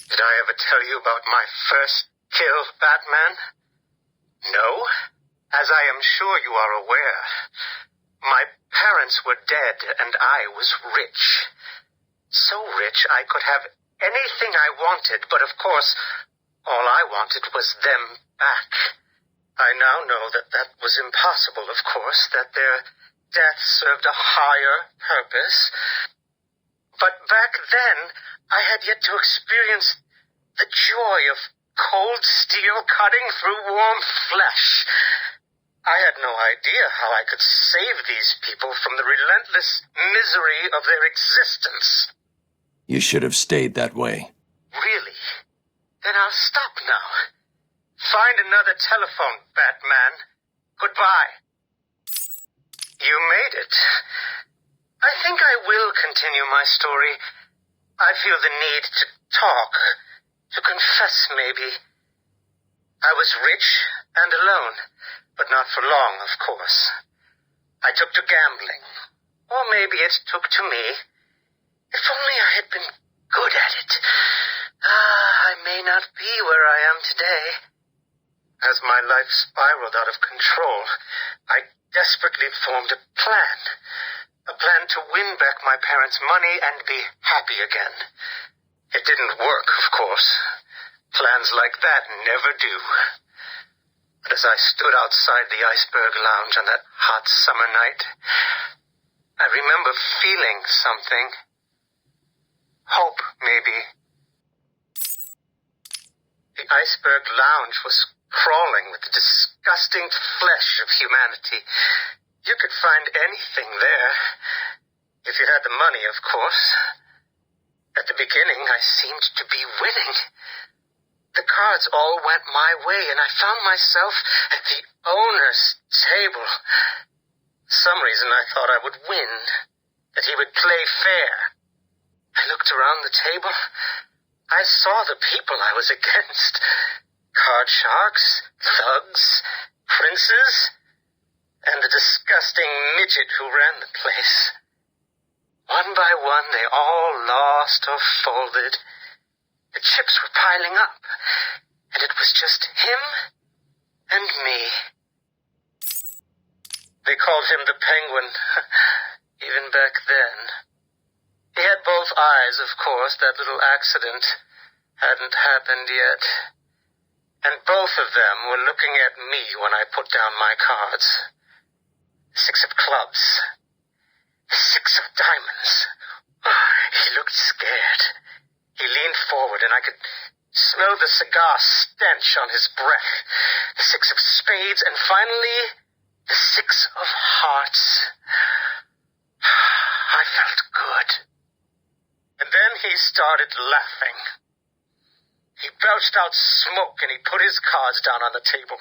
Did I ever tell you about my first kill, Batman? No? As I am sure you are aware, my parents were dead and I was rich. So rich I could have anything I wanted, but of course, all I wanted was them back. I now know that that was impossible, of course, that their death served a higher purpose. But back then, I had yet to experience the joy of cold steel cutting through warm flesh. I had no idea how I could save these people from the relentless misery of their existence. You should have stayed that way. Really? Then I'll stop now. Find another telephone, Batman. Goodbye. You made it. I think I will continue my story. I feel the need to talk, to confess maybe. I was rich and alone, but not for long, of course. I took to gambling, or maybe it took to me. If only I had been good at it. I may not be where I am today. As my life spiraled out of control, I desperately formed a plan. A plan to win back my parents' money and be happy again. It didn't work, of course. Plans like that never do. But as I stood outside the Iceberg Lounge on that hot summer night, I remember feeling something. Hope, maybe. The Iceberg Lounge was crawling with the disgusting flesh of humanity. You could find anything there. If you had the money, of course. At the beginning, I seemed to be winning. The cards all went my way, and I found myself at the owner's table. For some reason, I thought I would win, that he would play fair. I looked around the table. I saw the people I was against. Card sharks, thugs, princes, and the disgusting midget who ran the place. One by one, they all lost or folded. The chips were piling up, and it was just him and me. They called him the Penguin, even back then. He had both eyes, of course. That little accident hadn't happened yet. And both of them were looking at me when I put down my cards. The 6 of clubs. The 6 of diamonds. He looked scared. He leaned forward, and I could smell the cigar stench on his breath. The 6 of spades, and finally, the 6 of hearts. I felt good. And then he started laughing. He belched out smoke, and he put his cards down on the table.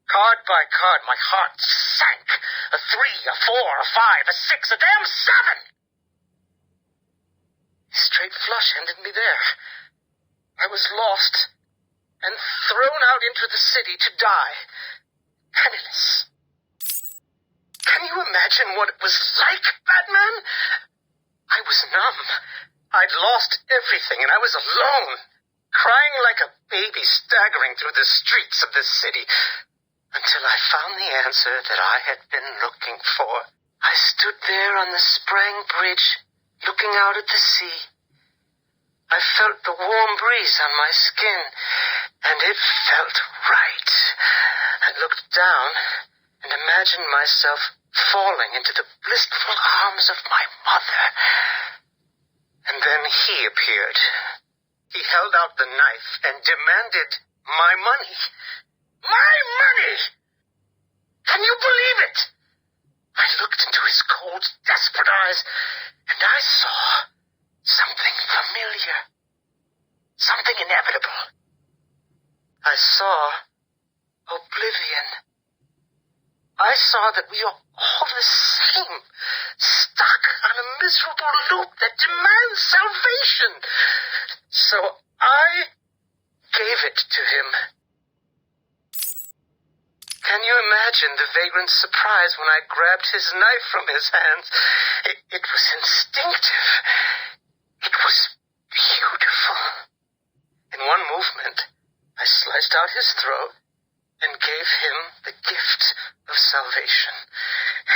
Card by card, my heart sank. A 3, a 4, a 5, a 6, a damn 7! Straight flush ended me there. I was lost and thrown out into the city to die, penniless. Can you imagine what it was like, Batman? I was numb. I'd lost everything, and I was alone, crying like a baby staggering through the streets of this city, until I found the answer that I had been looking for. I stood there on the Sprang Bridge, looking out at the sea. I felt the warm breeze on my skin, and it felt right. I looked down and imagined myself falling into the blissful arms of my mother. And then he appeared. He held out the knife and demanded my money. My money! Can you believe it? I looked into his cold, desperate eyes, and I saw something familiar. Something inevitable. I saw oblivion. I saw that we are all the same, stuck on a miserable loop that demands salvation. So I gave it to him. Can you imagine the vagrant surprise when I grabbed his knife from his hands? It was instinctive. It was beautiful. slit out his throat and gave him the gift of salvation.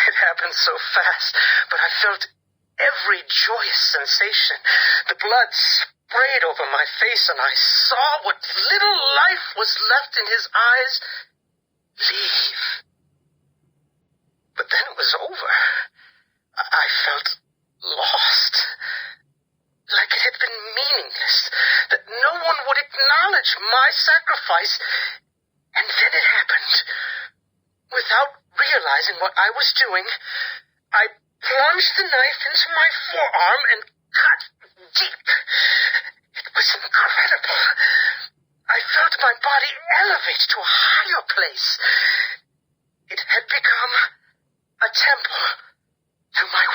It happened so fast, but I felt every joyous sensation. The blood sprayed over my face, and I saw what little life was left in his eyes leave. But then it was over. I felt lost, like it had been meaningless, that no one would acknowledge my sacrifice. And then it happened. Without realizing what I was doing, I plunged the knife into my forearm and cut deep. It was incredible. I felt my body elevate to a higher place. It had become a temple to my